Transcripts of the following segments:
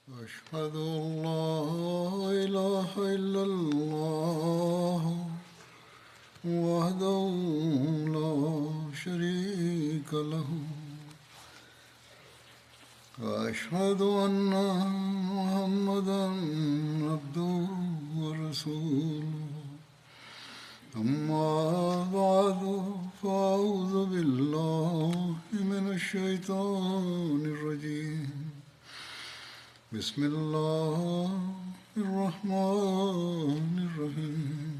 أشهد أن لا إله إلا الله وحده لا شريك له وأشهد أن محمدا عبده ورسوله أما بعد فأعوذ بالله من الشيطان الرجيم بسم الله الرحمن الرحيم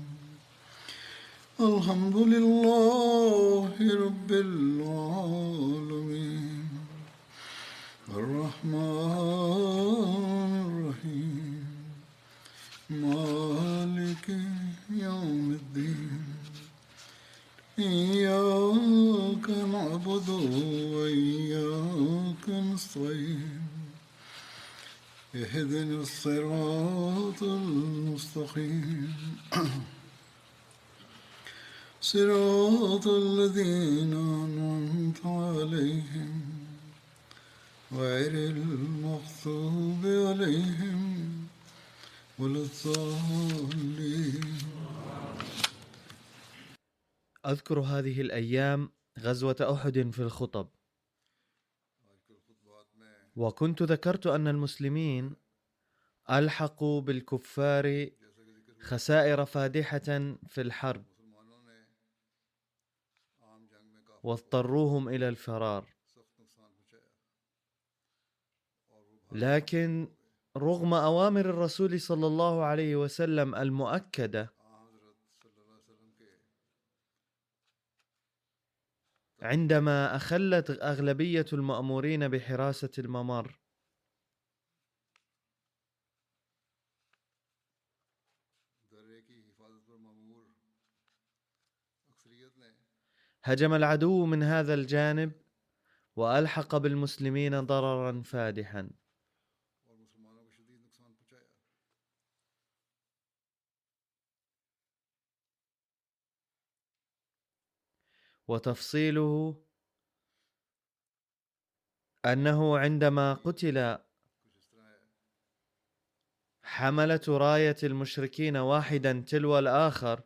الحمد لله رب العالمين الرحمن الرحيم مالك يوم الدين إياك نعبد وإياك نستعين اهدنا الصراط المستقيم صراط الذين أنعمت عليهم غير المغضوب عليهم ولا الضالين. أذكر هذه الأيام غزوة أحد في الخطب، وكنت ذكرت أن المسلمين ألحقوا بالكفار خسائر فادحة في الحرب واضطروهم إلى الفرار، لكن رغم أوامر الرسول صلى الله عليه وسلم المؤكدة عندما أخلت أغلبية المأمورين بحراسة الممر هجم العدو من هذا الجانب وألحق بالمسلمين ضررا فادحا. وتفصيله أنه عندما قتل حملة راية المشركين واحدا تلو الآخر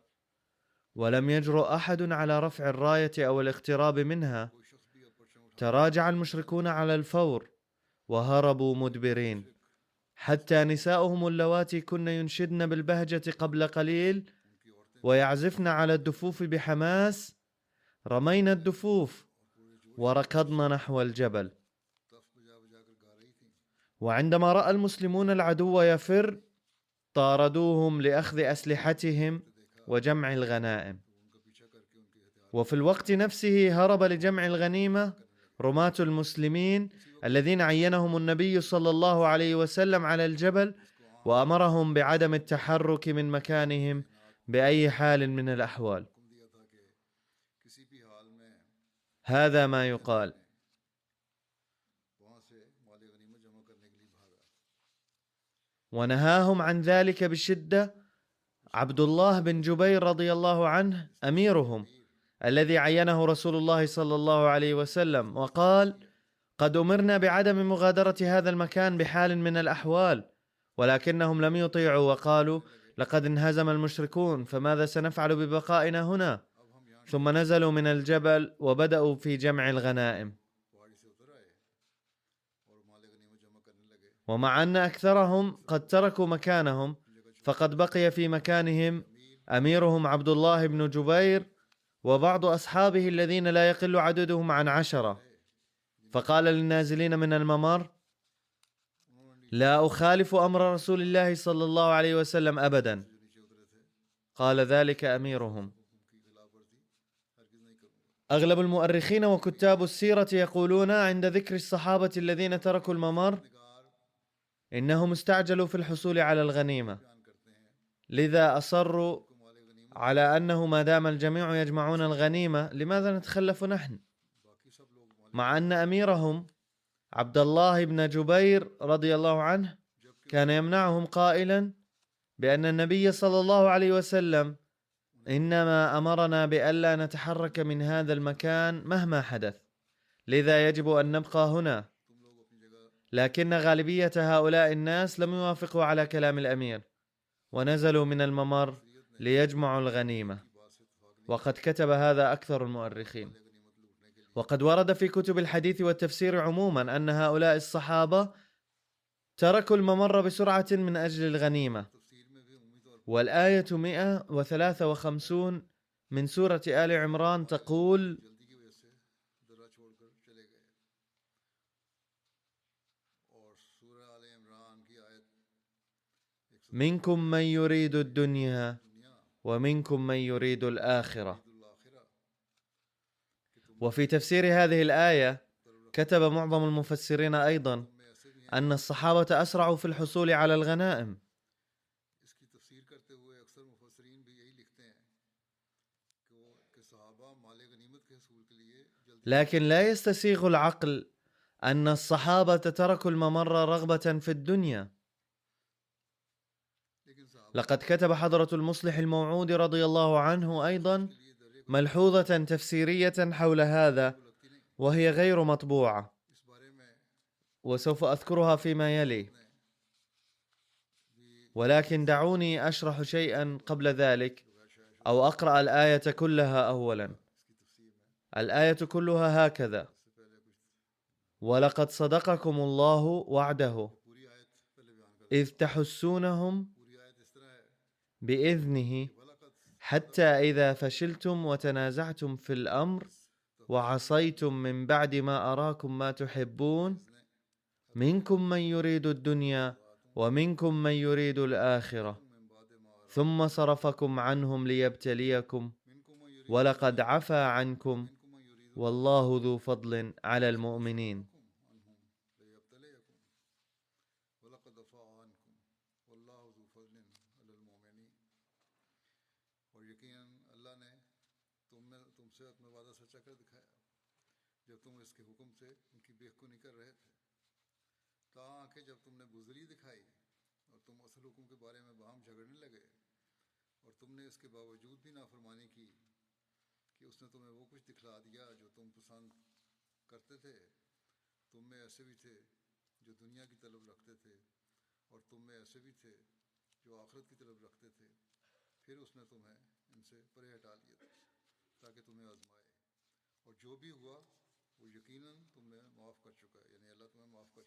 ولم يجرؤ أحد على رفع الراية أو الاقتراب منها، تراجع المشركون على الفور وهربوا مدبرين، حتى نساؤهم اللواتي كن ينشدن بالبهجة قبل قليل ويعزفن على الدفوف بحماس رمينا الدفوف وركضن نحو الجبل. وعندما رأى المسلمون العدو يفر طاردوهم لأخذ أسلحتهم وجمع الغنائم، وفي الوقت نفسه هرب لجمع الغنيمة رماة المسلمين الذين عينهم النبي صلى الله عليه وسلم على الجبل وأمرهم بعدم التحرك من مكانهم بأي حال من الأحوال. هذا ما يقال. ونهاهم عن ذلك بشدة عبد الله بن جبير رضي الله عنه أميرهم الذي عينه رسول الله صلى الله عليه وسلم، وقال: قد أمرنا بعدم مغادرة هذا المكان بحال من الأحوال، ولكنهم لم يطيعوا وقالوا: لقد انهزم المشركون فماذا سنفعل ببقائنا هنا؟ ثم نزلوا من الجبل وبدأوا في جمع الغنائم. ومع أن أكثرهم قد تركوا مكانهم، فقد بقي في مكانهم أميرهم عبد الله بن جبير وبعض أصحابه الذين لا يقل عددهم عن 10. فقال للنازلين من الممر: لا أخالف أمر رسول الله صلى الله عليه وسلم أبدا. قال ذلك أميرهم. أغلب المؤرخين وكتاب السيرة يقولون عند ذكر الصحابة الذين تركوا الممر إنهم استعجلوا في الحصول على الغنيمة، لذا أصروا على أنه ما دام الجميع يجمعون الغنيمة لماذا نتخلف نحن، مع أن أميرهم عبد الله بن جبير رضي الله عنه كان يمنعهم قائلا بأن النبي صلى الله عليه وسلم إنما أمرنا بألا نتحرك من هذا المكان مهما حدث، لذا يجب أن نبقى هنا لكن غالبية هؤلاء الناس لم يوافقوا على كلام الأمير، ونزلوا من الممر ليجمعوا الغنيمة، وقد كتب هذا أكثر المؤرخين. وقد ورد في كتب الحديث والتفسير عموما أن هؤلاء الصحابة تركوا الممر بسرعة من أجل الغنيمة. والآية 153 من سورة آل عمران تقول: منكم من يريد الدنيا ومنكم من يريد الآخرة. وفي تفسير هذه الآية كتب معظم المفسرين أيضا أن الصحابة أسرعوا في الحصول على الغنائم، لكن لا يستسيغ العقل أن الصحابة تركوا الممر رغبة في الدنيا. لقد كتب حضرة المصلح الموعود رضي الله عنه أيضا ملحوظة تفسيرية حول هذا، وهي غير مطبوعة، وسوف أذكرها فيما يلي، ولكن دعوني أشرح شيئا قبل ذلك، أو أقرأ الآية كلها أولا. الآية كلها هكذا: ولقد صدقكم الله وعده إذ تحسونهم بإذنه حتى إذا فشلتم وتنازعتم في الأمر وعصيتم من بعد ما أراكم ما تحبون منكم من يريد الدنيا ومنكم من يريد الآخرة ثم صرفكم عنهم ليبتليكم ولقد عفا عنكم والله ذو فضل على المؤمنين.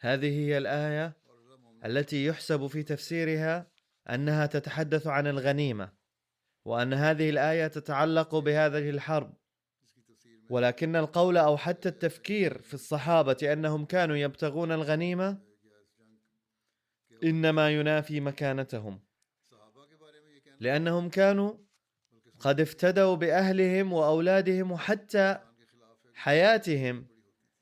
هذه هي الآية التي يحسب في تفسيرها أنها تتحدث عن الغنيمة، وأن هذه الآية تتعلق بهذه الحرب، ولكن القول أو حتى التفكير في الصحابة أنهم كانوا يبتغون الغنيمة إنما ينافي مكانتهم، لأنهم كانوا قد افتدوا بأهلهم وأولادهم وحتى حياتهم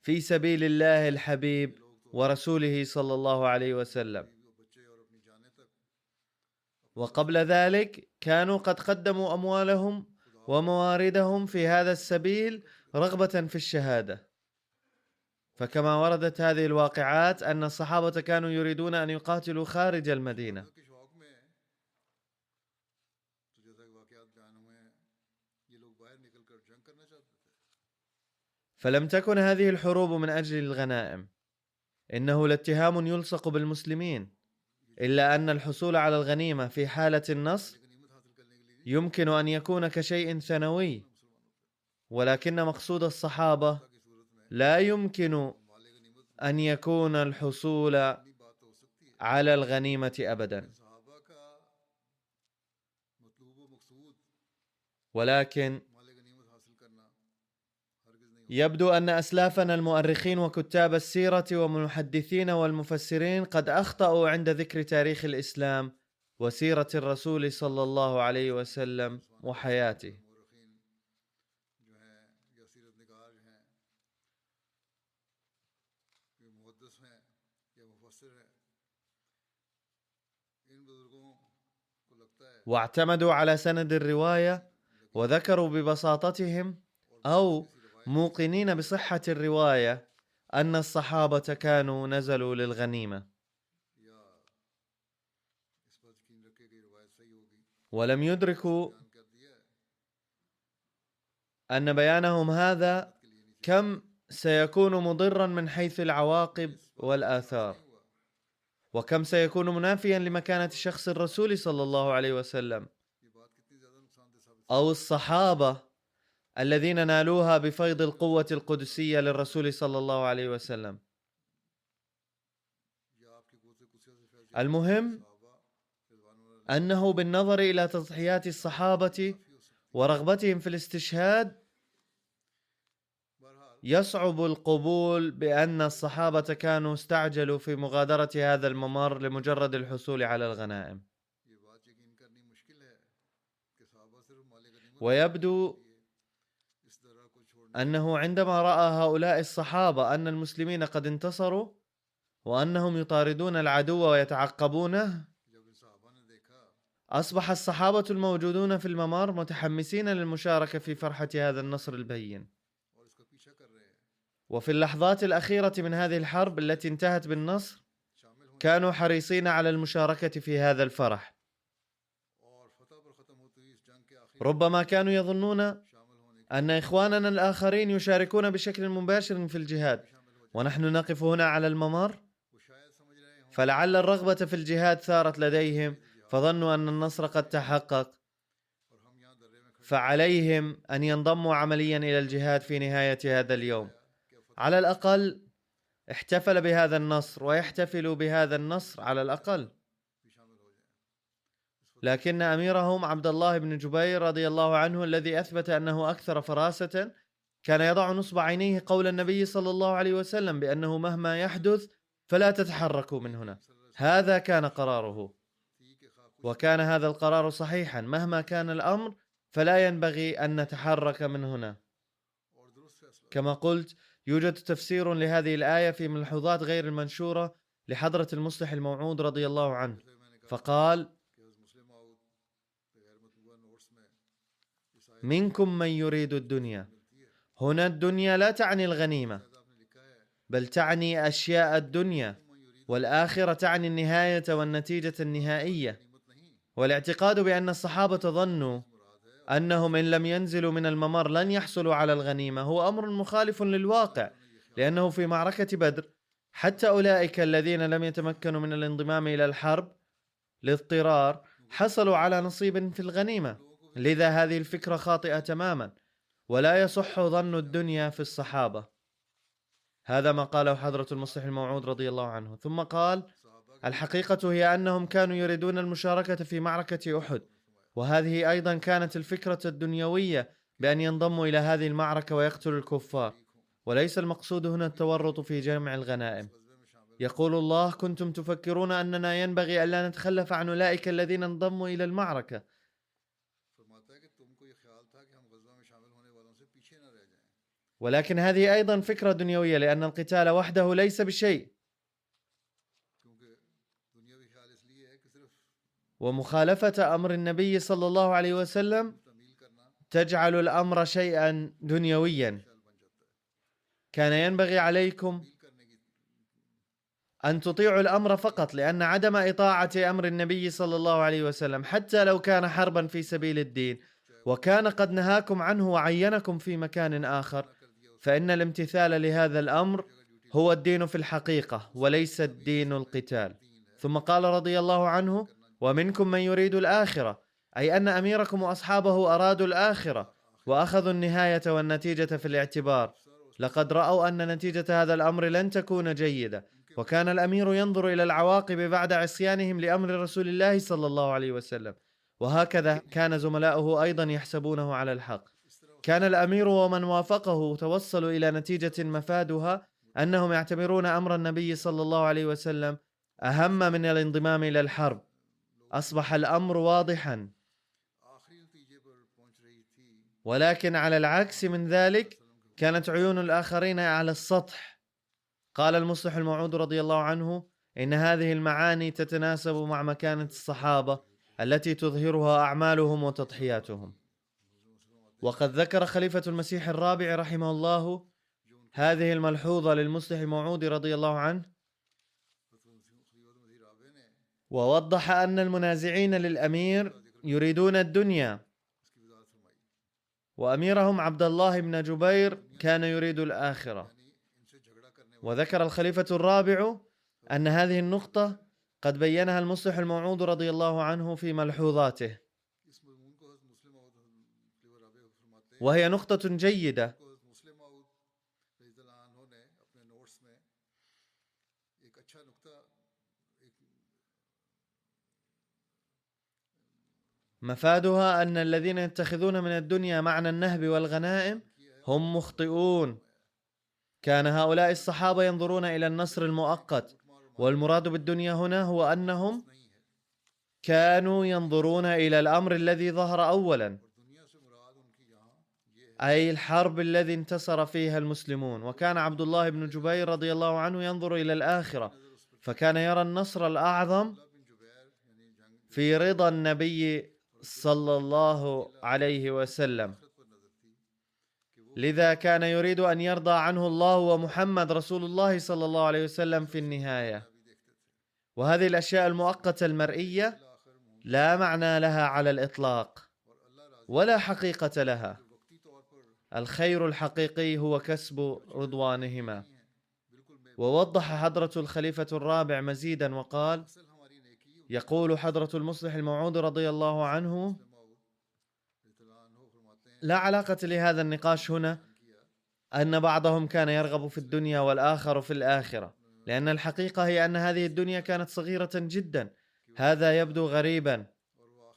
في سبيل الله الحبيب ورسوله صلى الله عليه وسلم. وقبل ذلك كانوا قد قدموا أموالهم ومواردهم في هذا السبيل رغبة في الشهادة. فكما وردت هذه الواقعات أن الصحابة كانوا يريدون أن يقاتلوا خارج المدينة، فلم تكن هذه الحروب من أجل الغنائم، إنه لاتهام يلصق بالمسلمين، إلا أن الحصول على الغنيمة في حالة النصر يمكن أن يكون كشيء ثانوي، ولكن مقصود الصحابة لا يمكن أن يكون الحصول على الغنيمة أبدا، ولكن يبدو أن أسلافنا المؤرخين وكتاب السيرة والمحدثين والمفسرين قد أخطأوا عند ذكر تاريخ الإسلام وسيرة الرسول صلى الله عليه وسلم وحياته. واعتمدوا على سند الرواية وذكروا ببساطتهم أو موقنين بصحة الرواية أن الصحابة كانوا نزلوا للغنيمة، ولم يدركوا أن بيانهم هذا كم سيكون مضرا من حيث العواقب والآثار، وكم سيكون منافيا لمكانة شخص الرسول صلى الله عليه وسلم أو الصحابة الذين نالوها بفيض القوة القدسية للرسول صلى الله عليه وسلم. المهم أنه بالنظر إلى تضحيات الصحابة ورغبتهم في الاستشهاد يصعب القبول بأن الصحابة كانوا استعجلوا في مغادرة هذا الممر لمجرد الحصول على الغنائم. ويبدو أنه عندما رأى هؤلاء الصحابة أن المسلمين قد انتصروا وأنهم يطاردون العدو ويتعقبونه، أصبح الصحابة الموجودون في الممر متحمسين للمشاركة في فرحة هذا النصر البين. وفي اللحظات الأخيرة من هذه الحرب التي انتهت بالنصر كانوا حريصين على المشاركة في هذا الفرح. ربما كانوا يظنون أن إخواننا الآخرين يشاركون بشكل مباشر في الجهاد ونحن نقف هنا على الممر، فلعل الرغبة في الجهاد ثارت لديهم فظنوا أن النصر قد تحقق، فعليهم أن ينضموا عمليا إلى الجهاد في نهاية هذا اليوم. على الأقل احتفل بهذا النصر ويحتفلوا بهذا النصر على الأقل. لكن أميرهم عبد الله بن جبير رضي الله عنه الذي أثبت أنه أكثر فراسة كان يضع نصب عينيه قول النبي صلى الله عليه وسلم بأنه مهما يحدث فلا تتحركوا من هنا. هذا كان قراره، وكان هذا القرار صحيحا. مهما كان الأمر فلا ينبغي أن نتحرك من هنا. كما قلت، يوجد تفسير لهذه الآية في ملحوظات غير المنشورة لحضرة المصلح الموعود رضي الله عنه، فقال: منكم من يريد الدنيا. هنا الدنيا لا تعني الغنيمة، بل تعني أشياء الدنيا، والآخرة تعني النهاية والنتيجة النهائية. والاعتقاد بأن الصحابة ظنوا أنهم إن لم ينزلوا من الممر لن يحصلوا على الغنيمة هو أمر مخالف للواقع، لأنه في معركة بدر حتى أولئك الذين لم يتمكنوا من الانضمام إلى الحرب لاضطرار حصلوا على نصيب في الغنيمة. لذا هذه الفكرة خاطئة تماما، ولا يصح ظن الدنيا في الصحابة. هذا ما قاله حضرة المصلح الموعود رضي الله عنه. ثم قال: الحقيقة هي أنهم كانوا يريدون المشاركة في معركة أحد، وهذه أيضا كانت الفكرة الدنيوية بأن ينضموا إلى هذه المعركة ويقتلوا الكفار، وليس المقصود هنا التورط في جمع الغنائم. يقول الله: كنتم تفكرون أننا ينبغي ألا نتخلف عن أولئك الذين انضموا إلى المعركة. ولكن هذه أيضا فكرة دنيوية، لأن القتال وحده ليس بشيء، ومخالفة أمر النبي صلى الله عليه وسلم تجعل الأمر شيئا دنيويا. كان ينبغي عليكم أن تطيعوا الأمر فقط، لأن عدم إطاعة أمر النبي صلى الله عليه وسلم حتى لو كان حربا في سبيل الدين وكان قد نهاكم عنه وعينكم في مكان آخر، فإن الامتثال لهذا الأمر هو الدين في الحقيقة وليس الدين القتال. ثم قال رضي الله عنه: ومنكم من يريد الآخرة، أي أن أميركم وأصحابه أرادوا الآخرة وأخذوا النهاية والنتيجة في الاعتبار. لقد رأوا أن نتيجة هذا الأمر لن تكون جيدة، وكان الأمير ينظر إلى العواقب بعد عصيانهم لأمر رسول الله صلى الله عليه وسلم، وهكذا كان زملاؤه أيضا يحسبونه على الحق. كان الأمير ومن وافقه توصلوا إلى نتيجة مفادها أنهم يعتبرون أمر النبي صلى الله عليه وسلم أهم من الانضمام إلى الحرب. أصبح الأمر واضحا. ولكن على العكس من ذلك كانت عيون الآخرين على السطح. قال المصلح الموعود رضي الله عنه: إن هذه المعاني تتناسب مع مكانة الصحابة التي تظهرها أعمالهم وتضحياتهم. وقد ذكر خليفة المسيح الرابع رحمه الله هذه الملحوظة للمصلح الموعود رضي الله عنه، ووضح أن المنازعين للأمير يريدون الدنيا، وأميرهم عبد الله بن جبير كان يريد الآخرة. وذكر الخليفة الرابع أن هذه النقطة قد بينها المصلح الموعود رضي الله عنه في ملحوظاته، وهي نقطة جيدة. مفادها أن الذين يتخذون من الدنيا معنى النهب والغنائم هم مخطئون. كان هؤلاء الصحابة ينظرون إلى النصر المؤقت، والمراد بالدنيا هنا هو أنهم كانوا ينظرون إلى الأمر الذي ظهر أولا، أي الحرب الذي انتصر فيها المسلمون. وكان عبد الله بن جبير رضي الله عنه ينظر إلى الآخرة، فكان يرى النصر الأعظم في رضا النبي صلى الله عليه وسلم، لذا كان يريد أن يرضى عنه الله ومحمد رسول الله صلى الله عليه وسلم في النهاية. وهذه الأشياء المؤقتة المرئية لا معنى لها على الإطلاق ولا حقيقة لها. الخير الحقيقي هو كسب رضوانهما. ووضح حضرة الخليفة الرابع مزيدا وقال: يقول حضرة المصلح الموعود رضي الله عنه: لا علاقة لهذا النقاش هنا أن بعضهم كان يرغب في الدنيا والآخر في الآخرة، لأن الحقيقة هي أن هذه الدنيا كانت صغيرة جدا. هذا يبدو غريبا.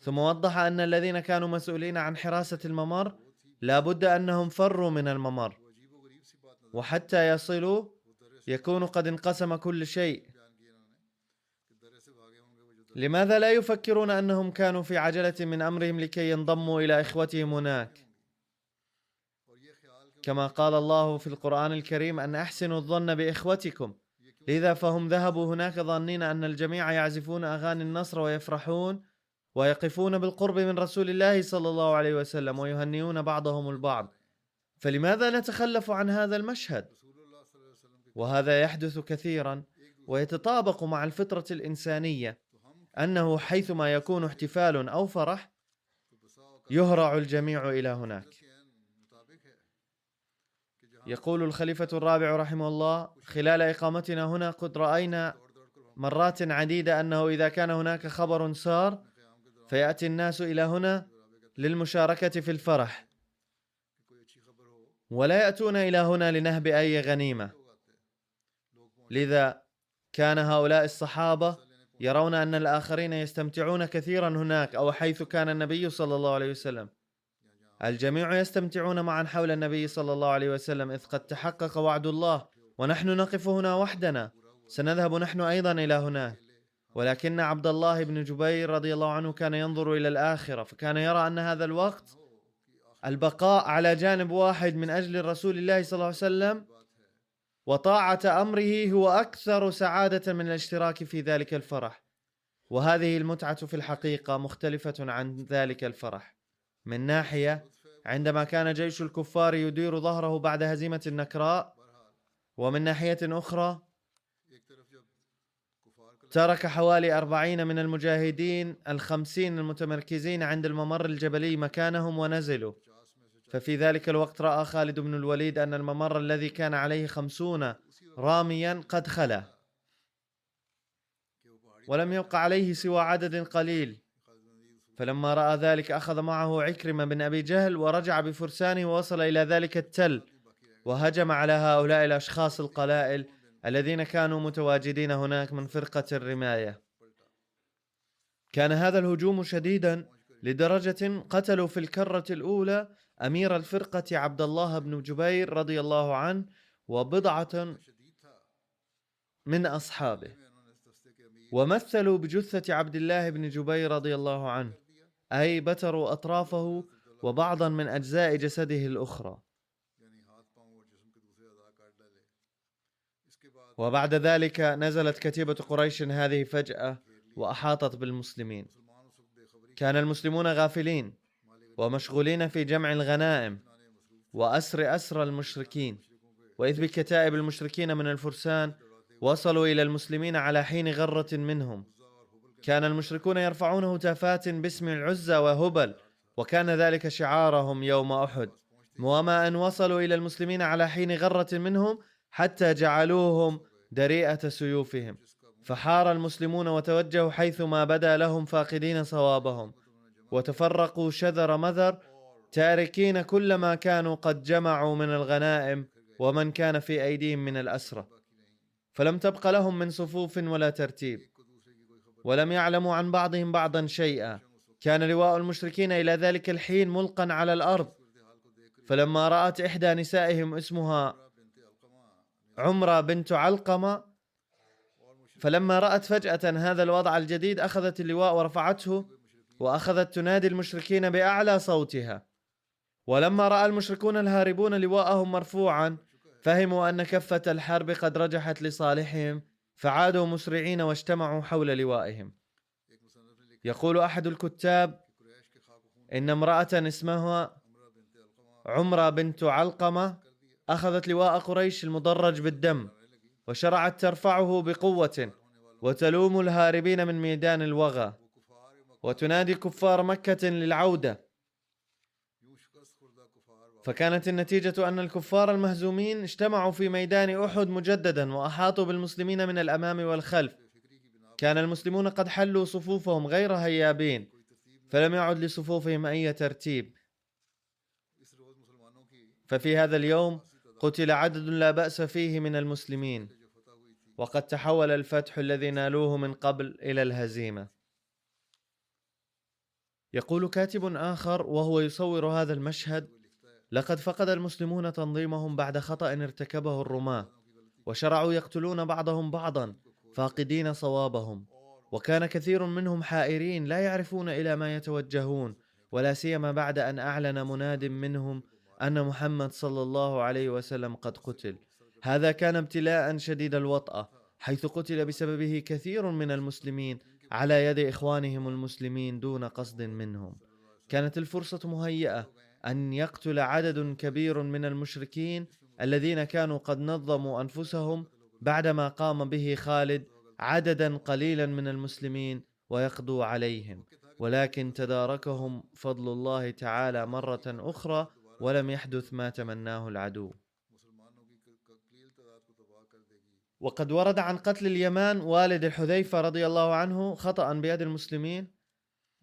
ثم وضح أن الذين كانوا مسؤولين عن حراسة الممر لا بد أنهم فروا من الممر، وحتى يصلوا يكون قد انقسم كل شيء. لماذا لا يفكرون أنهم كانوا في عجلة من أمرهم لكي ينضموا إلى إخوتهم هناك؟ كما قال الله في القرآن الكريم: أن أحسنوا الظن بإخوتكم. لذا فهم ذهبوا هناك ظانين أن الجميع يعزفون أغاني النصر ويفرحون ويقفون بالقرب من رسول الله صلى الله عليه وسلم ويهنئون بعضهم البعض. فلماذا نتخلف عن هذا المشهد؟ وهذا يحدث كثيرا ويتطابق مع الفطرة الإنسانية، أنه حيثما يكون احتفال أو فرح يهرع الجميع إلى هناك. يقول الخليفة الرابع رحمه الله: خلال إقامتنا هنا قد رأينا مرات عديدة أنه إذا كان هناك خبر سار فيأتي الناس إلى هنا للمشاركة في الفرح، ولا يأتون إلى هنا لنهب أي غنيمة. لذا كان هؤلاء الصحابة يرون أن الآخرين يستمتعون كثيرا هناك، أو حيث كان النبي صلى الله عليه وسلم. الجميع يستمتعون معا حول النبي صلى الله عليه وسلم، إذ قد تحقق وعد الله، ونحن نقف هنا وحدنا، سنذهب نحن أيضا إلى هناك. ولكن عبد الله بن جبير رضي الله عنه كان ينظر إلى الآخرة، فكان يرى أن هذا الوقت البقاء على جانب واحد من أجل رسول الله صلى الله عليه وسلم وطاعة أمره هو أكثر سعادة من الاشتراك في ذلك الفرح. وهذه المتعة في الحقيقة مختلفة عن ذلك الفرح. من ناحية، عندما كان جيش الكفار يدير ظهره بعد هزيمة النكراء، ومن ناحية أخرى ترك حوالي 40 من المجاهدين 50 المتمركزين عند الممر الجبلي مكانهم ونزلوا. ففي ذلك الوقت رأى خالد بن الوليد أن الممر الذي كان عليه 50 راميا قد خلا، ولم يبق عليه سوى عدد قليل. فلما رأى ذلك أخذ معه عكرمة بن أبي جهل ورجع بفرسانه ووصل إلى ذلك التل، وهجم على هؤلاء الأشخاص القلائل الذين كانوا متواجدين هناك من فرقة الرماية. كان هذا الهجوم شديدا لدرجة قتلوا في الكرة الأولى أمير الفرقة عبد الله بن جبير رضي الله عنه وبضعة من أصحابه، ومثلوا بجثة عبد الله بن جبير رضي الله عنه، أي بتروا أطرافه وبعضا من أجزاء جسده الأخرى. وبعد ذلك نزلت كتيبة قريش هذه فجأة وأحاطت بالمسلمين. كان المسلمون غافلين ومشغولين في جمع الغنائم وأسر أسر المشركين، وإذ بكتائب المشركين من الفرسان وصلوا إلى المسلمين على حين غرة منهم. كان المشركون يرفعون هتافات باسم العزى وهبل، وكان ذلك شعارهم يوم أحد. وما أن وصلوا إلى المسلمين على حين غرة منهم حتى جعلوهم دريئة سيوفهم، فحار المسلمون وتوجهوا حيثما بدا لهم فاقدين صوابهم، وتفرقوا شذر مذر تاركين كل ما كانوا قد جمعوا من الغنائم ومن كان في أيديهم من الأسرى، فلم تبق لهم من صفوف ولا ترتيب، ولم يعلموا عن بعضهم بعضا شيئا. كان لواء المشركين إلى ذلك الحين ملقا على الأرض، فلما رأت إحدى نسائهم اسمها عمرة بنت علقمة، فلما رأت فجأة هذا الوضع الجديد أخذت اللواء ورفعته وأخذت تنادي المشركين بأعلى صوتها. ولما رأى المشركون الهاربون لواءهم مرفوعا فهموا أن كفة الحرب قد رجحت لصالحهم، فعادوا مسرعين واجتمعوا حول لوائهم. يقول أحد الكتاب إن امرأة اسمها عمرة بنت علقمة أخذت لواء قريش المدرج بالدم وشرعت ترفعه بقوة وتلوم الهاربين من ميدان الوغى وتنادي كفار مكة للعودة. فكانت النتيجة أن الكفار المهزومين اجتمعوا في ميدان أحد مجددا وأحاطوا بالمسلمين من الأمام والخلف. كان المسلمون قد حلوا صفوفهم غير هيابين، فلم يعد لصفوفهم أي ترتيب. ففي هذا اليوم قتل عدد لا بأس فيه من المسلمين، وقد تحول الفتح الذي نالوه من قبل إلى الهزيمة. يقول كاتب آخر وهو يصور هذا المشهد: لقد فقد المسلمون تنظيمهم بعد خطأ ارتكبه الرماة، وشرعوا يقتلون بعضهم بعضا فاقدين صوابهم، وكان كثير منهم حائرين لا يعرفون إلى ما يتوجهون، ولا سيما بعد أن أعلن مناد منهم أن محمد صلى الله عليه وسلم قد قتل. هذا كان ابتلاء شديد الوطأة، حيث قتل بسببه كثير من المسلمين على يد إخوانهم المسلمين دون قصد منهم. كانت الفرصة مهيئة أن يقتل عدد كبير من المشركين الذين كانوا قد نظموا أنفسهم بعدما قام به خالد عددا قليلا من المسلمين ويقضوا عليهم، ولكن تداركهم فضل الله تعالى مرة أخرى ولم يحدث ما تمناه العدو. وقد ورد عن قتل اليمان والد حذيفة رضي الله عنه خطأ بيد المسلمين.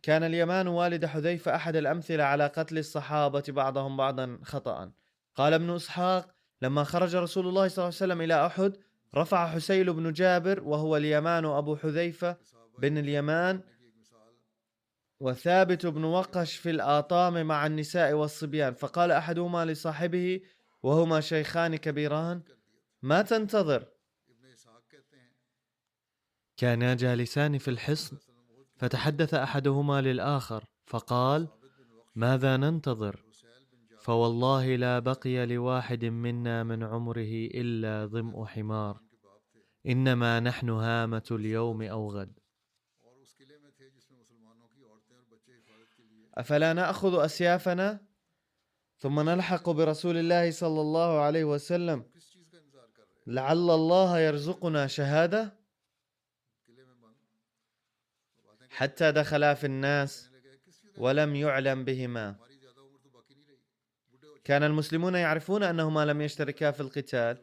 كان اليمان والد حذيفة أحد الأمثلة على قتل الصحابة بعضهم بعضا خطأ. قال ابن إسحاق: لما خرج رسول الله صلى الله عليه وسلم إلى أحد رفع حسيل بن جابر وهو اليمان أبو حذيفة بن اليمان وثابت بن وقش في الآطام مع النساء والصبيان، فقال أحدهما لصاحبه وهما شيخان كبيران: ما تنتظر؟ كانا جالسان في الحصن، فتحدث أحدهما للآخر فقال: ماذا ننتظر؟ فوالله لا بقي لواحد منا من عمره إلا ظمء حمار، إنما نحن هامة اليوم أو غد. أفلا نأخذ أسيافنا ثم نلحق برسول الله صلى الله عليه وسلم لعل الله يرزقنا شهادة؟ حتى دخلا في الناس ولم يعلم بهما. كان المسلمون يعرفون أنهما لم يشتركا في القتال،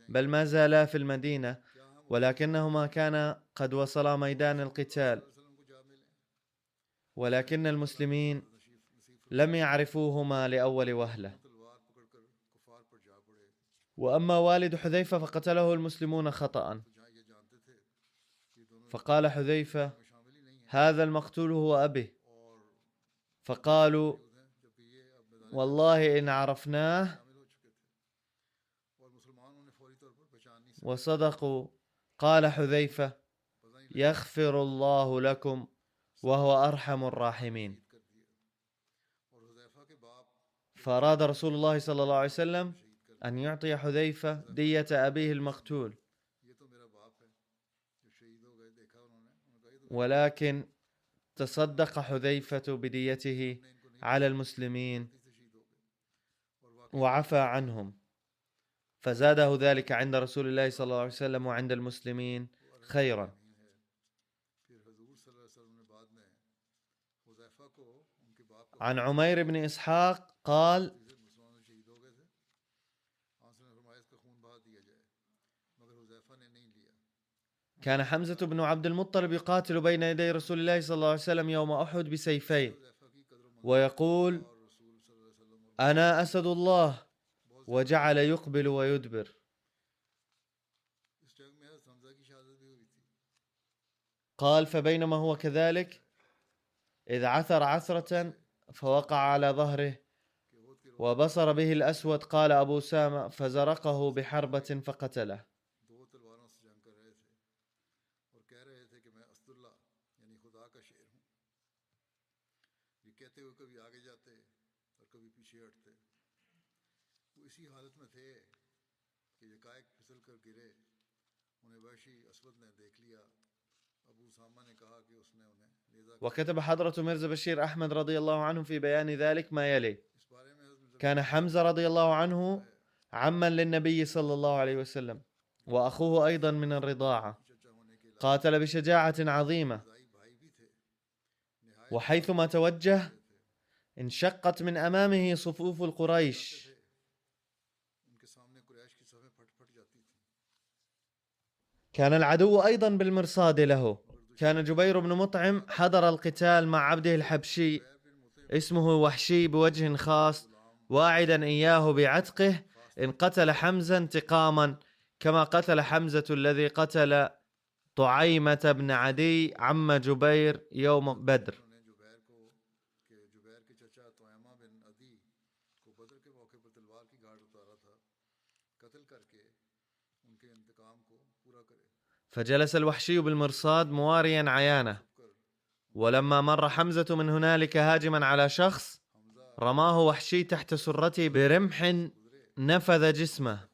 بل ما زالا في المدينة، ولكنهما كانا قد وصلا ميدان القتال، ولكن المسلمين لم يعرفوهما لأول وهلة. وأما والد حذيفة فقتله المسلمون خطأ، فقال حذيفة: هذا المقتول هو أبي. فقالوا: والله إن عرفناه. وصدقوا. قال حذيفة: يغفر الله لكم وهو أرحم الراحمين. فأراد رسول الله صلى الله عليه وسلم أن يعطي حذيفة دية أبيه المقتول، ولكن تصدق حذيفة بديته على المسلمين وعفى عنهم، فزاده ذلك عند رسول الله صلى الله عليه وسلم وعند المسلمين خيرا. عن عمير بن إسحاق قال: كان حمزة بن عبد المطلب يقاتل بين يدي رسول الله صلى الله عليه وسلم يوم أحد بسيفين ويقول: أنا أسد الله، وجعل يقبل ويدبر. قال: فبينما هو كذلك إذ عثر عثرة فوقع على ظهره وبصر به الأسود، قال أبو أسامة: فزرقه بحربة فقتله. وكتب حضرة ميرزا بشير أحمد رضي الله عنه في بيان ذلك ما يلي: كان حمزة رضي الله عنه عما للنبي صلى الله عليه وسلم، وأخوه أيضا من الرضاعة، قاتل بشجاعة عظيمة، وحيثما توجه انشقت من أمامه صفوف القريش. كان العدو أيضا بالمرصاد له. كان جبير بن مطعم حضر القتال مع عبده الحبشي اسمه وحشي بوجه خاص، واعدا إياه بعتقه إن قتل حمزة انتقاما كما قتل حمزة الذي قتل طعيمة بن عدي عم جبير يوم بدر. فجلس الوحشي بالمرصاد مواريا عيانه، ولما مر حمزة من هنالك هاجما على شخص رماه وحشي تحت سرته برمح نفذ جسمه.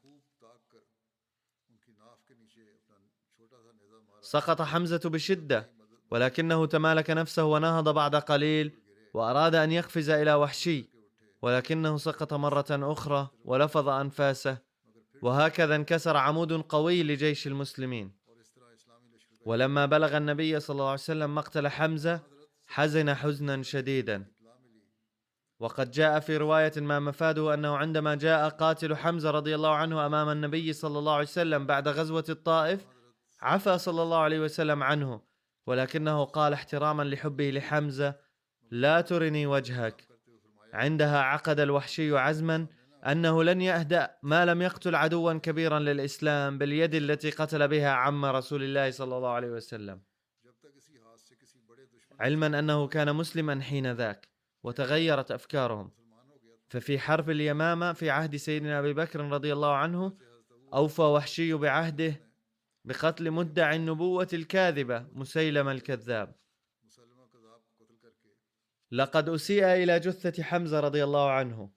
سقط حمزة بشدة، ولكنه تمالك نفسه ونهض بعد قليل وأراد أن يقفز إلى وحشي، ولكنه سقط مرة أخرى ولفظ أنفاسه، وهكذا انكسر عمود قوي لجيش المسلمين. ولما بلغ النبي صلى الله عليه وسلم مقتل حمزة حزن حزنا شديدا. وقد جاء في رواية ما مفاده أنه عندما جاء قاتل حمزة رضي الله عنه أمام النبي صلى الله عليه وسلم بعد غزوة الطائف عفى صلى الله عليه وسلم عنه، ولكنه قال احتراما لحبه لحمزة: لا ترني وجهك. عندها عقد الوحشي عزما أنه لن يهدأ ما لم يقتل عدوا كبيرا للإسلام باليد التي قتل بها عم رسول الله صلى الله عليه وسلم، علما أنه كان مسلما حين ذاك وتغيرت أفكارهم. ففي حرب اليمامة في عهد سيدنا أبي بكر رضي الله عنه أوفى وحشي بعهده بقتل مدعي النبوة الكاذبة مسيلمة الكذاب. لقد أسيء إلى جثة حمزة رضي الله عنه.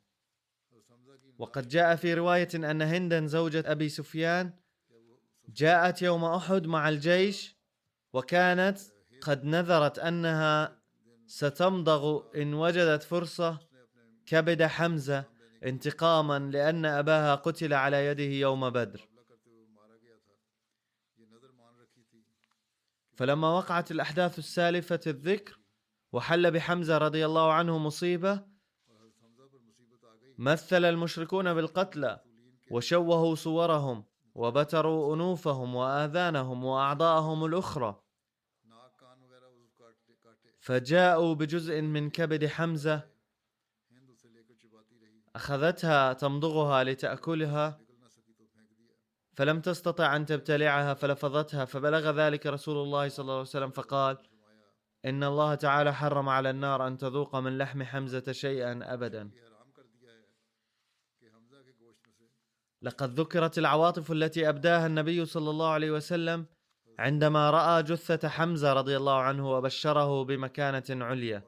وقد جاء في رواية أن هندا زوجة أبي سفيان جاءت يوم أحد مع الجيش، وكانت قد نذرت أنها ستمضغ إن وجدت فرصة كبد حمزة انتقاما لأن أباها قتل على يده يوم بدر. فلما وقعت الأحداث السالفة الذكر وحل بحمزة رضي الله عنه مصيبة، مثل المشركون بالقتلى وشوهوا صورهم وبتروا أنوفهم وآذانهم وأعضاءهم الأخرى، فجاءوا بجزء من كبد حمزة أخذتها تمضغها لتأكلها فلم تستطع أن تبتلعها فلفظتها، فبلغ ذلك رسول الله صلى الله عليه وسلم فقال: إن الله تعالى حرم على النار أن تذوق من لحم حمزة شيئا أبدا. لقد ذكرت العواطف التي أبداها النبي صلى الله عليه وسلم عندما رأى جثة حمزة رضي الله عنه وبشره بمكانة عليا.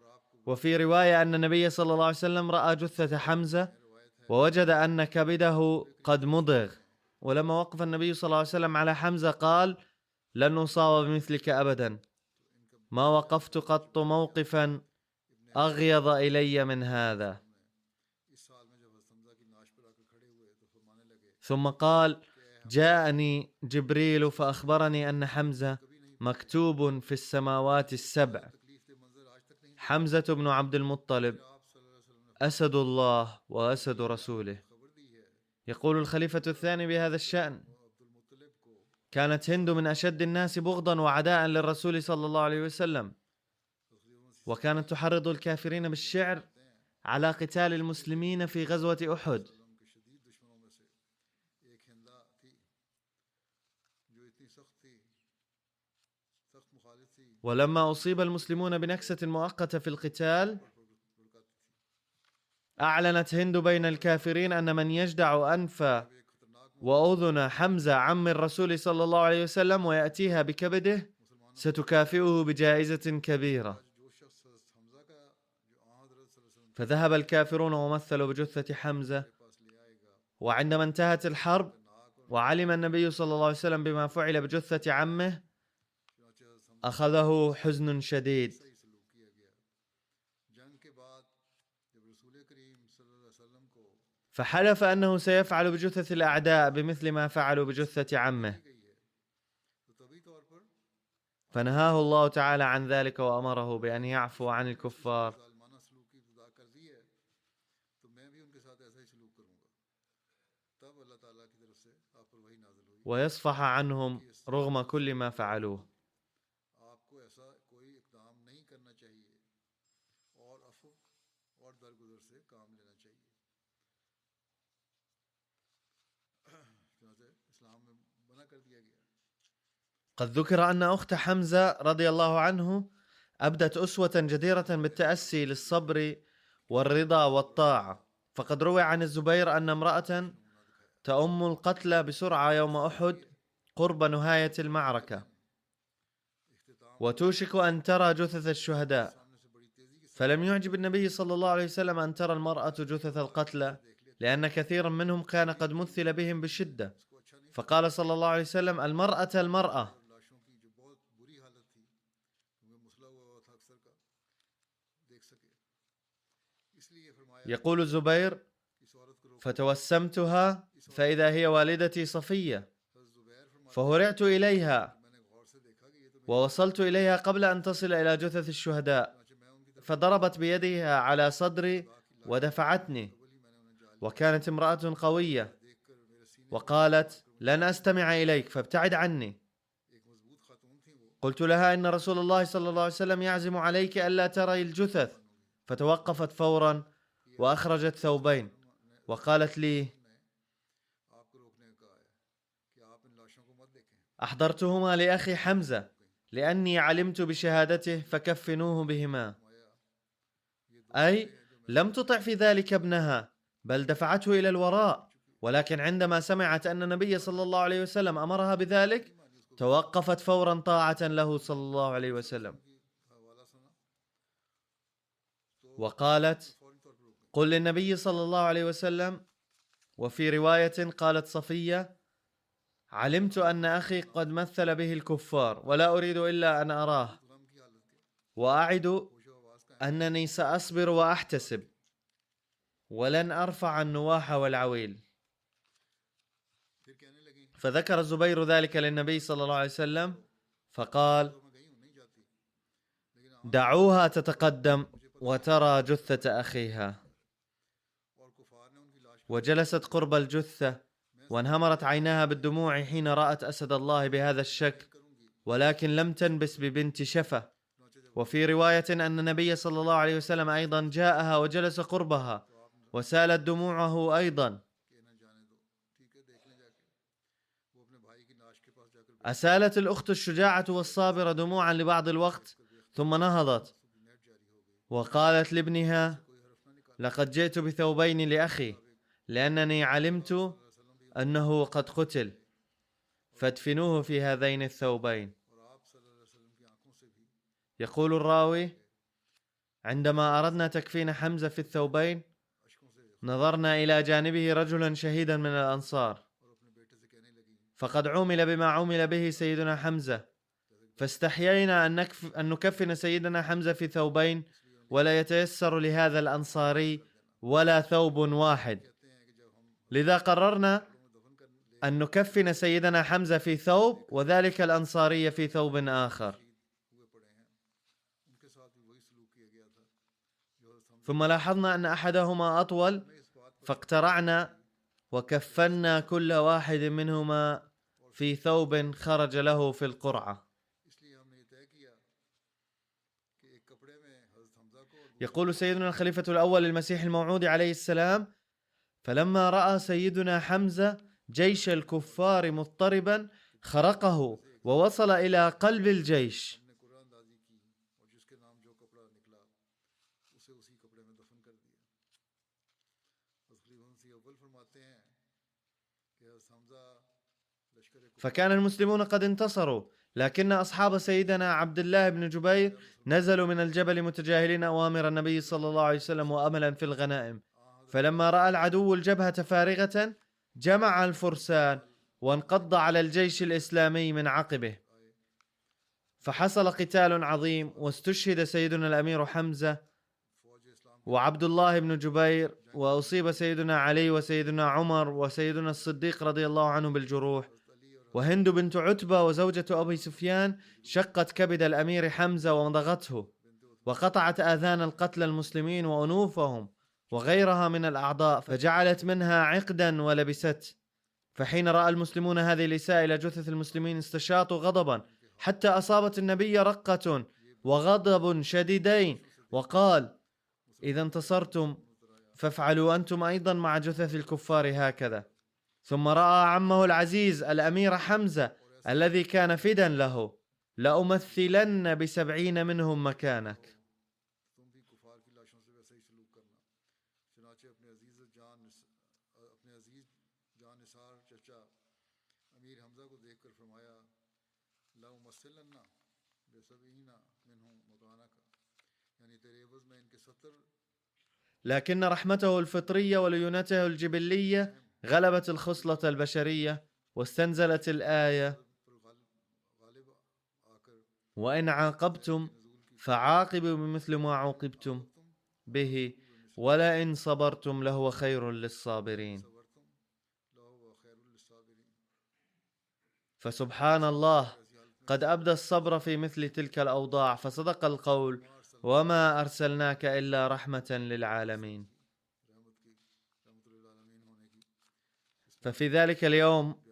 وفي رواية أن النبي صلى الله عليه وسلم رأى جثة حمزة ووجد أن كبده قد مضغ، ولما وقف النبي صلى الله عليه وسلم على حمزة قال: لن أصاب بمثلك أبدا، ما وقفت قط موقفا أغيظ إلي من هذا. ثم قال: جاءني جبريل فأخبرني أن حمزة مكتوب في السماوات السبع، حمزة بن عبد المطلب أسد الله وأسد رسوله. يقول الخليفة الثاني بهذا الشأن: كانت هند من أشد الناس بغضا وعداء للرسول صلى الله عليه وسلم، وكانت تحرض الكافرين بالشعر على قتال المسلمين في غزوة أحد. ولما أصيب المسلمون بنكسة مؤقتة في القتال، أعلنت هند بين الكافرين أن من يجدع أنف وأذن حمزة عم الرسول صلى الله عليه وسلم ويأتيها بكبده ستكافئه بجائزة كبيرة. فذهب الكافرون ومثلوا بجثة حمزة، وعندما انتهت الحرب وعلم النبي صلى الله عليه وسلم بما فعل بجثة عمه أخذه حزن شديد، فحلف أنه سيفعل بجثث الأعداء بمثل ما فعلوا بجثة عمه، فنهاه الله تعالى عن ذلك وأمره بأن يعفو عن الكفار ويصفح عنهم رغم كل ما فعلوه. قد ذكر أن أخت حمزة رضي الله عنه أبدت أسوة جديرة بالتأسي للصبر والرضا والطاعة، فقد روي عن الزبير أن امرأة تؤم القتلى بسرعة يوم أحد قرب نهاية المعركة، وتوشك أن ترى جثث الشهداء، فلم يعجب النبي صلى الله عليه وسلم أن ترى المرأة جثث القتلى، لأن كثيرا منهم كان قد مثل بهم بشدة، فقال صلى الله عليه وسلم: المرأة المرأة. يقول الزبير: فتوسمتها فإذا هي والدتي صفية، فهرعت إليها ووصلت إليها قبل أن تصل إلى جثث الشهداء، فضربت بيدها على صدري ودفعتني، وكانت امرأة قوية، وقالت: لن أستمع إليك فابتعد عني. قلت لها: إن رسول الله صلى الله عليه وسلم يعزم عليك ألا تري الجثث، فتوقفت فورا وأخرجت ثوبين وقالت لي: أحضرتهما لأخي حمزة لأني علمت بشهادته فكفنوه بهما، أي لم تطع في ذلك ابنها بل دفعته إلى الوراء، ولكن عندما سمعت أن النبي صلى الله عليه وسلم أمرها بذلك توقفت فورا طاعة له صلى الله عليه وسلم، وقالت: قل للنبي صلى الله عليه وسلم. وفي رواية قالت صفية: علمت أن أخي قد مثل به الكفار ولا أريد إلا أن أراه، وأعد أنني سأصبر وأحتسب ولن أرفع النواح والعويل. فذكر الزبير ذلك للنبي صلى الله عليه وسلم فقال: دعوها تتقدم وترى جثة أخيها. وجلست قرب الجثة وانهمرت عيناها بالدموع حين رأت أسد الله بهذا الشكل، ولكن لم تنبس ببنت شفة. وفي رواية أن النبي صلى الله عليه وسلم أيضا جاءها وجلس قربها وسالت دموعه أيضا. أسالت الأخت الشجاعة والصابرة دموعا لبعض الوقت، ثم نهضت وقالت لابنها: لقد جئت بثوبين لأخي لأنني علمت أنه قد قتل، فادفنوه في هذين الثوبين. يقول الراوي: عندما أردنا تكفين حمزة في الثوبين نظرنا إلى جانبه رجلا شهيدا من الأنصار، فقد عُمل بما عُمل به سيدنا حمزة، فاستحيينا أن نكفن سيدنا حمزة في ثوبين ولا يتيسر لهذا الأنصاري ولا ثوب واحد، لذا قررنا أن نكفن سيدنا حمزة في ثوب وذلك الأنصاري في ثوب آخر. ثم لاحظنا أن أحدهما أطول، فاقترعنا وكفنا كل واحد منهما في ثوب خرج له في القرعة. يقول سيدنا الخليفة الأول للمسيح الموعود عليه السلام: فلما رأى سيدنا حمزة جيش الكفار مضطربا خرقه ووصل إلى قلب الجيش. فكان المسلمون قد انتصروا، لكن أصحاب سيدنا عبد الله بن جبير نزلوا من الجبل متجاهلين أوامر النبي صلى الله عليه وسلم وأملا في الغنائم. فلما رأى العدو الجبهة فارغة جمع الفرسان وانقض على الجيش الإسلامي من عقبه، فحصل قتال عظيم، واستشهد سيدنا الأمير حمزة وعبد الله بن جبير، وأصيب سيدنا علي وسيدنا عمر وسيدنا الصديق رضي الله عنه بالجروح. وهند بنت عتبة وزوجة أبي سفيان شقت كبد الأمير حمزة ومضغته، وقطعت آذان القتلى المسلمين وأنوفهم وغيرها من الأعضاء، فجعلت منها عقدا ولبست. فحين رأى المسلمون هذه الإساءة إلى جثث المسلمين استشاطوا غضبا، حتى أصابت النبي رقة وغضب شديدين، وقال: إذا انتصرتم فافعلوا أنتم أيضا مع جثث الكفار هكذا. ثم رأى عمه العزيز الأمير حمزة الذي كان فدا له: لأمثلن ب70 منهم مكانك. لكن رحمته الفطرية وليونته الجبلية غلبت الخصلة البشرية، واستنزلت الآية: وإن عاقبتم فعاقبوا بمثل ما عوقبتم به ولئن صبرتم لهو خير للصابرين. فسبحان الله قد أبدى الصبر في مثل تلك الأوضاع، فصدق القول: وما أرسلناك إلا رحمة للعالمين. ففي ذلك اليوم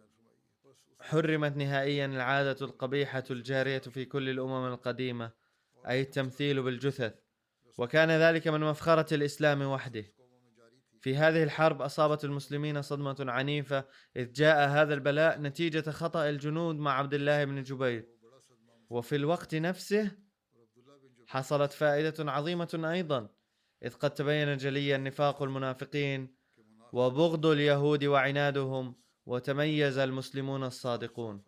حرمت نهائيا العادة القبيحة الجارية في كل الأمم القديمة، أي التمثيل بالجثث، وكان ذلك من مفخرة الإسلام وحده. في هذه الحرب أصابت المسلمين صدمة عنيفة، إذ جاء هذا البلاء نتيجة خطأ الجنود مع عبد الله بن جبير. وفي الوقت نفسه حصلت فائدة عظيمة أيضا، إذ قد تبين جليا نفاق المنافقين وبغض اليهود وعنادهم، وتميز المسلمون الصادقون.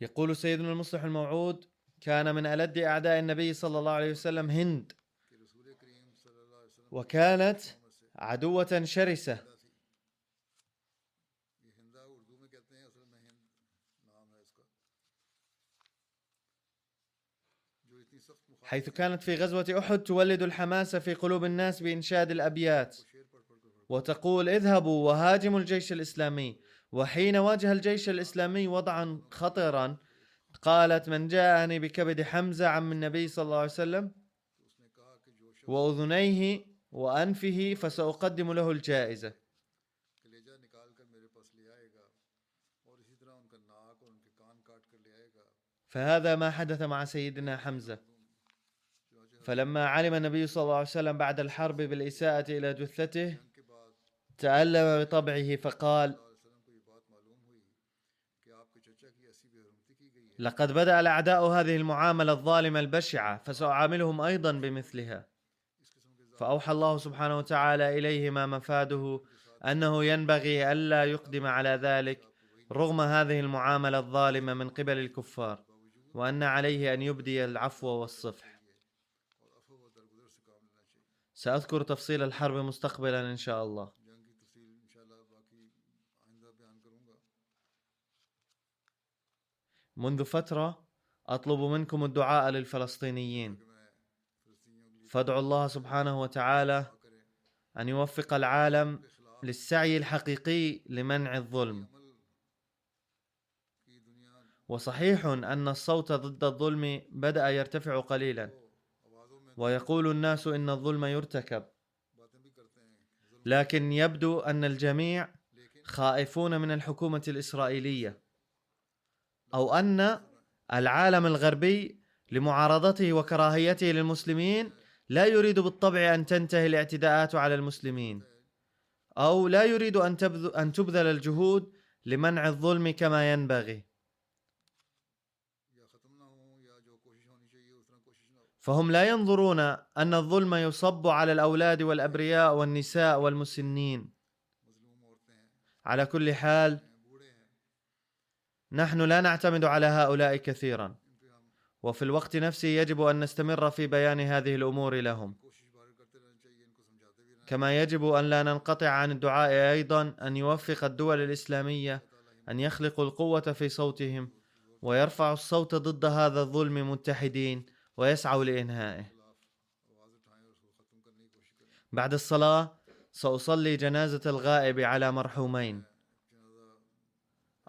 يقول سيدنا المصلح الموعود: كان من ألد أعداء النبي صلى الله عليه وسلم هند، وكانت عدوة شرسة، حيث كانت في غزوة أحد تولد الحماس في قلوب الناس بإنشاد الأبيات، وتقول: اذهبوا وهاجموا الجيش الإسلامي. وحين واجه الجيش الإسلامي وضعا خطرا قالت: من جاءني بكبد حمزة عم النبي صلى الله عليه وسلم وأذنيه وأنفه فسأقدم له الجائزة. فهذا ما حدث مع سيدنا حمزة. فلما علم النبي صلى الله عليه وسلم بعد الحرب بالإساءة إلى جثته تألم بطبعه، فقال: لقد بدأ الأعداء هذه المعاملة الظالمة البشعة، فسأعاملهم أيضا بمثلها. فأوحى الله سبحانه وتعالى إليه ما مفاده أنه ينبغي ألا يقدم على ذلك رغم هذه المعاملة الظالمة من قبل الكفار، وأن عليه أن يبدي العفو والصفح. سأذكر تفصيل الحرب مستقبلا إن شاء الله. منذ فترة أطلب منكم الدعاء للفلسطينيين، فادعوا الله سبحانه وتعالى أن يوفق العالم للسعي الحقيقي لمنع الظلم. وصحيح أن الصوت ضد الظلم بدأ يرتفع قليلا، ويقول الناس إن الظلم يرتكب، لكن يبدو أن الجميع خائفون من الحكومة الإسرائيلية، أو أن العالم الغربي لمعارضته وكراهيته للمسلمين لا يريد بالطبع أن تنتهي الاعتداءات على المسلمين، أو لا يريد أن تبذل الجهود لمنع الظلم كما ينبغي. فهم لا ينظرون أن الظلم يصب على الأولاد والأبرياء والنساء والمسنين. على كل حال، نحن لا نعتمد على هؤلاء كثيرا، وفي الوقت نفسه يجب أن نستمر في بيان هذه الأمور لهم، كما يجب أن لا ننقطع عن الدعاء أيضا أن يوفق الدول الإسلامية أن يخلقوا القوة في صوتهم ويرفعوا الصوت ضد هذا الظلم متحدين ويسعوا لإنهائه. بعد الصلاة سأصلي جنازة الغائب على مرحومين،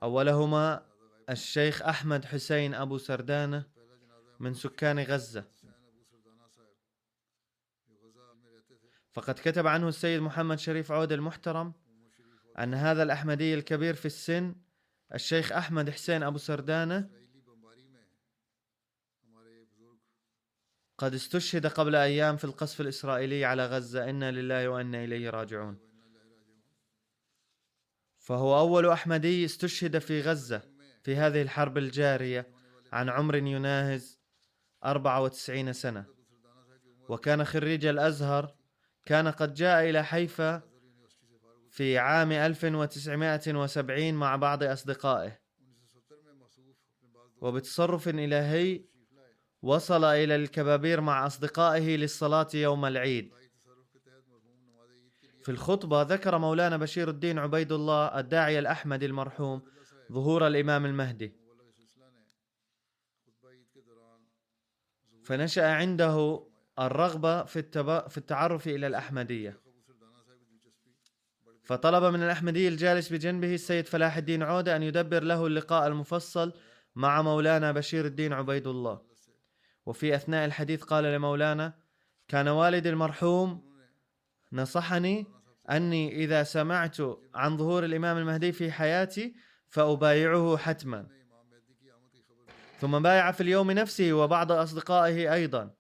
أولهما الشيخ أحمد حسين أبو سردانة من سكان غزة، فقد كتب عنه السيد محمد شريف عود المحترم أن هذا الأحمدي الكبير في السن الشيخ أحمد حسين أبو سردانة قد استشهد قبل أيام في القصف الإسرائيلي على غزة. إنا لله وإنا إليه راجعون. فهو أول أحمدي استشهد في غزة في هذه الحرب الجارية عن عمر يناهز 94 سنة، وكان خريج الأزهر. كان قد جاء إلى حيفا في عام 1970 مع بعض أصدقائه، وبتصرف إلهي وصل إلى الكبابير مع أصدقائه للصلاة يوم العيد. في الخطبة ذكر مولانا بشير الدين عبيد الله الداعية الأحمدي المرحوم ظهور الإمام المهدي، فنشأ عنده الرغبة في التعرف إلى الأحمدية، فطلب من الأحمدي الجالس بجنبه السيد فلاح الدين عودة أن يدبر له اللقاء المفصل مع مولانا بشير الدين عبيد الله. وفي أثناء الحديث قال لمولانا: كان والدي المرحوم نصحني أني إذا سمعت عن ظهور الإمام المهدي في حياتي فأبايعه حتما. ثم بايع في اليوم نفسه وبعض أصدقائه أيضا.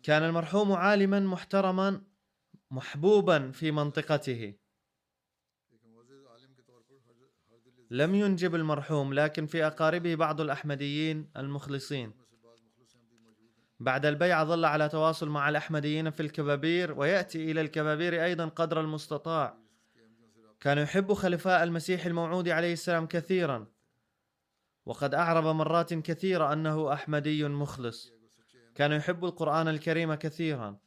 كان المرحوم عالما محترما محبوبا في منطقته. لم ينجب المرحوم، لكن في أقاربه بعض الأحمديين المخلصين. بعد البيعة ظل على تواصل مع الأحمديين في الكبابير، ويأتي إلى الكبابير أيضا قدر المستطاع. كان يحب خلفاء المسيح الموعود عليه السلام كثيرا، وقد أعرب مرات كثيرة أنه أحمدي مخلص. كان يحب القرآن الكريم كثيرا،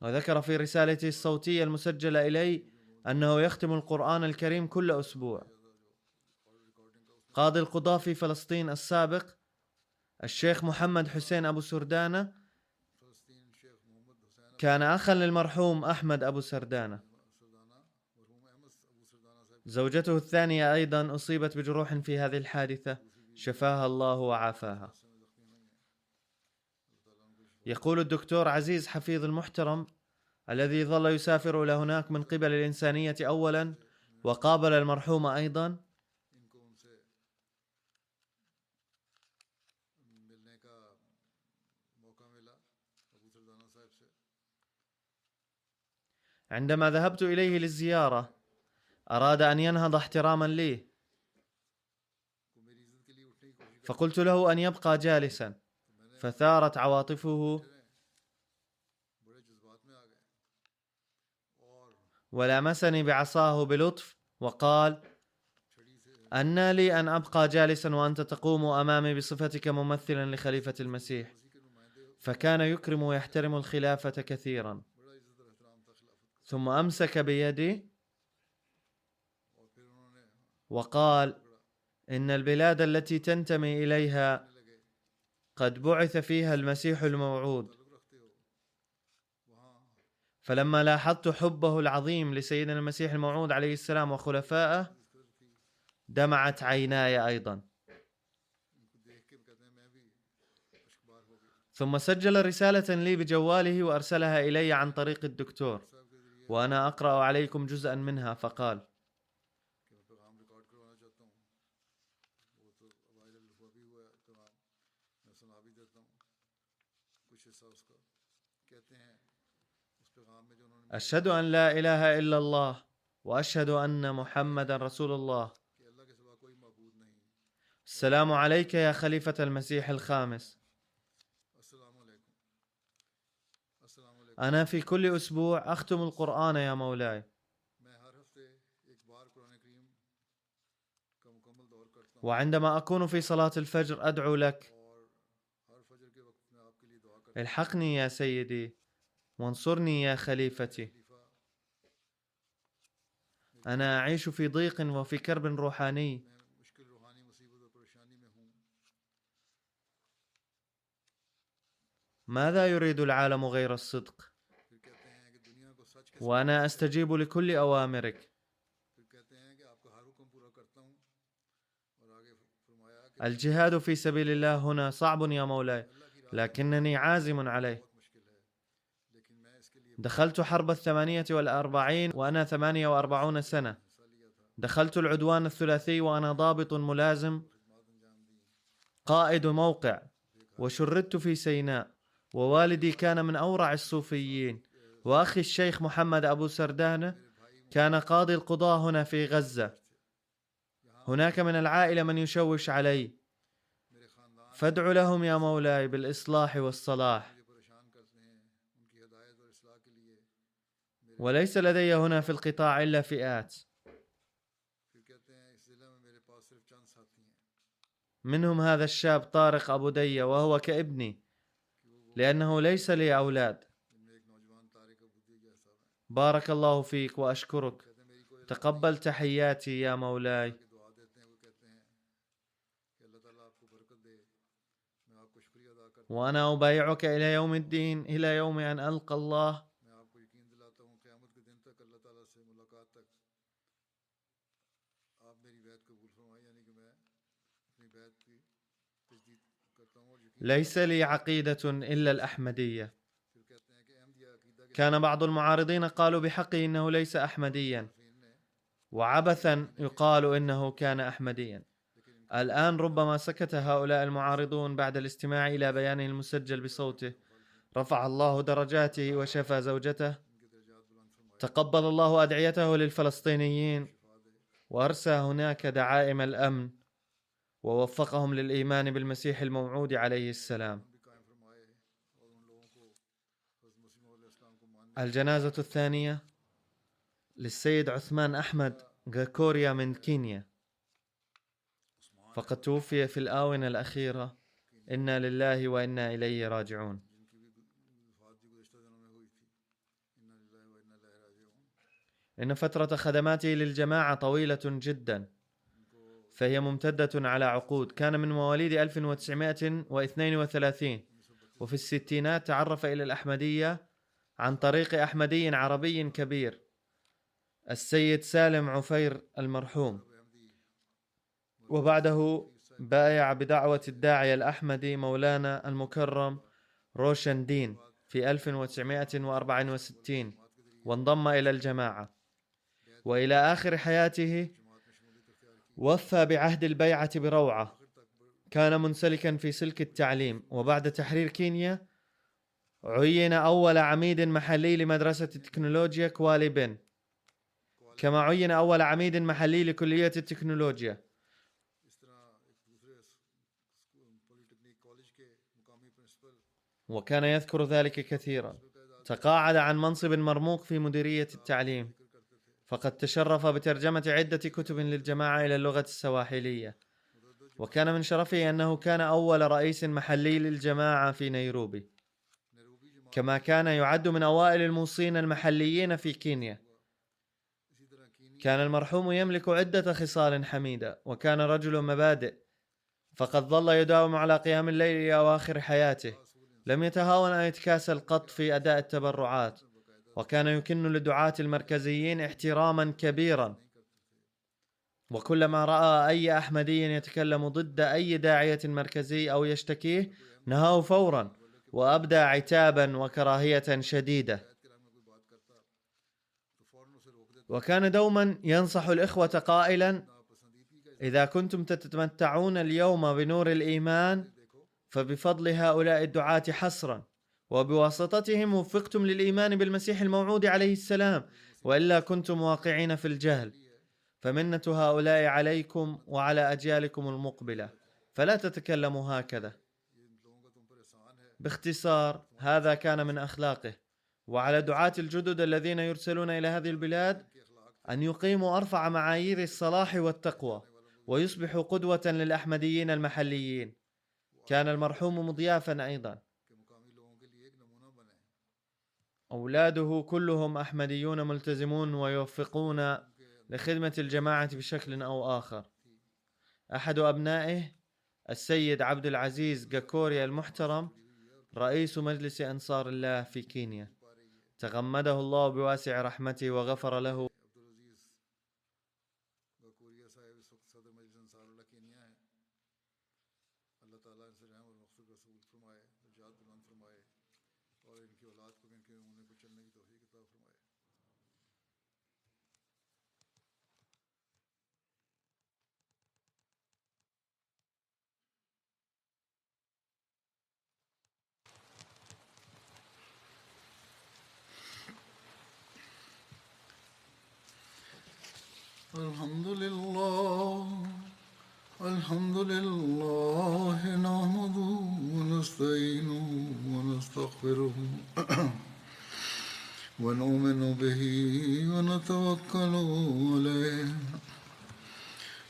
وذكر في رسالته الصوتية المسجلة إلي أنه يختم القرآن الكريم كل أسبوع. قاضي القضاة في فلسطين السابق الشيخ محمد حسين أبو سردانة كان أخا للمرحوم أحمد أبو سردانة. زوجته الثانية أيضا أصيبت بجروح في هذه الحادثة، شفاها الله وعافاها. يقول الدكتور عزيز حفيظ المحترم الذي ظل يسافر إلى هناك من قبل الإنسانية أولا وقابل المرحوم أيضا: عندما ذهبت إليه للزيارة أراد أن ينهض احتراما لي، فقلت له أن يبقى جالسا، فثارت عواطفه ولامسني بعصاه بلطف وقال: أنى لي أن أبقى جالسا وأنت تقوم أمامي بصفتك ممثلا لخليفة المسيح. فكان يكرم ويحترم الخلافة كثيرا. ثم أمسك بيدي وقال: إن البلاد التي تنتمي إليها قد بعث فيها المسيح الموعود. فلما لاحظت حبه العظيم لسيدنا المسيح الموعود عليه السلام وخلفائه دمعت عيناي أيضا. ثم سجل رسالة لي بجواله وأرسلها إلي عن طريق الدكتور، وأنا أقرأ عليكم جزءا منها. فقال: أشهد أن لا إله إلا الله وأشهد أن محمدا رسول الله. السلام عليك يا خليفة المسيح الخامس. أنا في كل أسبوع أختم القرآن يا مولاي، وعندما أكون في صلاة الفجر أدعو لك: الحقني يا سيدي وانصرني يا خليفتي. أنا أعيش في ضيق وفي كرب روحاني. ماذا يريد العالم غير الصدق؟ وأنا أستجيب لكل أوامرك. الجهاد في سبيل الله هنا صعب يا مولاي، لكنني عازم عليه. دخلت حرب 48 وأنا 48 سنة. دخلت العدوان الثلاثي وأنا ضابط ملازم قائد موقع، وشردت في سيناء، ووالدي كان من أورع الصوفيين، وأخي الشيخ محمد أبو سردانة كان قاضي القضاة هنا في غزة. هناك من العائلة من يشوش علي، فادع لهم يا مولاي بالإصلاح والصلاح. وليس لدي هنا في القطاع إلا فئات، منهم هذا الشاب طارق أبو دية، وهو كابني لأنه ليس لي أولاد. بارك الله فيك وأشكرك. تقبل تحياتي يا مولاي. وأنا أبايعك إلى يوم الدين، إلى يوم أن ألقى الله. ليس لي عقيدة إلا الأحمدية. كان بعض المعارضين قالوا بحقه إنه ليس أحمديا، وعبثا يقال إنه كان أحمديا. الآن ربما سكت هؤلاء المعارضون بعد الاستماع إلى بيانه المسجل بصوته. رفع الله درجاته وشفى زوجته. تقبل الله أدعيته للفلسطينيين، وأرسى هناك دعائم الأمن، ووفقهم للإيمان بالمسيح الموعود عليه السلام. الجنازة الثانية للسيد عثمان أحمد غاكوريا من كينيا، فقد توفي في الآونة الأخيرة. إنا لله وإنا إليه راجعون. إن فترة خدماته للجماعة طويلة جدا، فهي ممتدة على عقود. كان من مواليد 1932، وفي الستينات تعرف إلى الأحمدية عن طريق أحمدي عربي كبير، السيد سالم عفير المرحوم، وبعده بايع بدعوة الداعية الأحمدي مولانا المكرم روشن دين في 1964، وانضم إلى الجماعة. وإلى آخر حياته وفى بعهد البيعة بروعة. كان منسلكا في سلك التعليم، وبعد تحرير كينيا عين أول عميد محلي لمدرسة التكنولوجيا كوالي بن، كما عين أول عميد محلي لكلية التكنولوجيا. وكان يذكر ذلك كثيرا. تقاعد عن منصب مرموق في مديرية التعليم، فقد تشرف بترجمة عدة كتب للجماعة إلى اللغة السواحلية. وكان من شرفه أنه كان أول رئيس محلي للجماعة في نيروبي، كما كان يعد من أوائل الموصين المحليين في كينيا. كان المرحوم يملك عدة خصال حميدة، وكان رجل مبادئ، فقد ظل يداوم على قيام الليل إلى أواخر حياته. لم يتهاون أن يتكاسل قط في أداء التبرعات، وكان يكن للدعاة المركزيين احتراما كبيرا. وكلما رأى أي أحمدي يتكلم ضد أي داعية مركزي أو يشتكيه نهاه فورا، وأبدى عتابا وكراهية شديدة. وكان دوما ينصح الإخوة قائلا: إذا كنتم تتمتعون اليوم بنور الإيمان فبفضل هؤلاء الدعاة حصرا، وبواسطتهم وفقتم للإيمان بالمسيح الموعود عليه السلام، وإلا كنتم واقعين في الجهل، فمنة هؤلاء عليكم وعلى أجيالكم المقبلة، فلا تتكلموا هكذا. باختصار هذا كان من أخلاقه. وعلى دعاة الجدد الذين يرسلون إلى هذه البلاد أن يقيموا أرفع معايير الصلاح والتقوى ويصبحوا قدوة للأحمديين المحليين. كان المرحوم مضيافا أيضا. أولاده كلهم أحمديون ملتزمون ويوفقون لخدمة الجماعة بشكل أو آخر. أحد أبنائه السيد عبد العزيز جاكوريا المحترم رئيس مجلس أنصار الله في كينيا، تغمده الله بواسع رحمته وغفر له. الحمد لله نحمده ونستعينه ونستغفره ونؤمن به ونتوكل عليه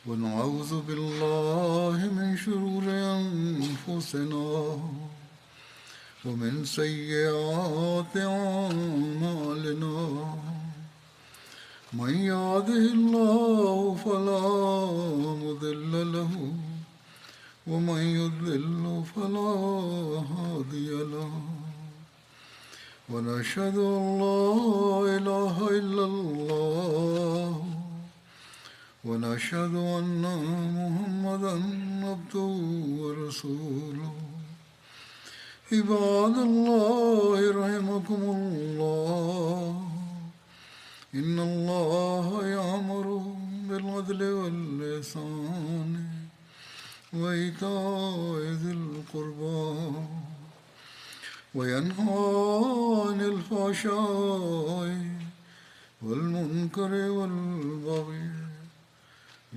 ونعوذ بالله من شرور أنفسنا ومن سيئات أعمالنا. من يهده الله فلا مضل له ومن يضلل فلا هادي له. ونشهد أن لا إله إلا الله ونشهد أن محمدا عبده ورسوله. عباد الله رحمكم الله، إن الله يأمر بالعدل والإحسان وإيتاء ذي القربى وينهى عن الفحشاء والمنكر والبغي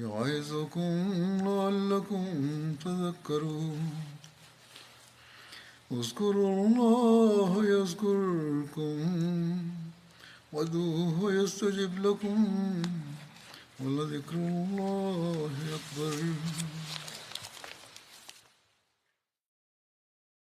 يعظكم لعلكم تذكرون. اذكروا الله يذكركم وادعوه يستجب لكم ولذكر الله أكبر.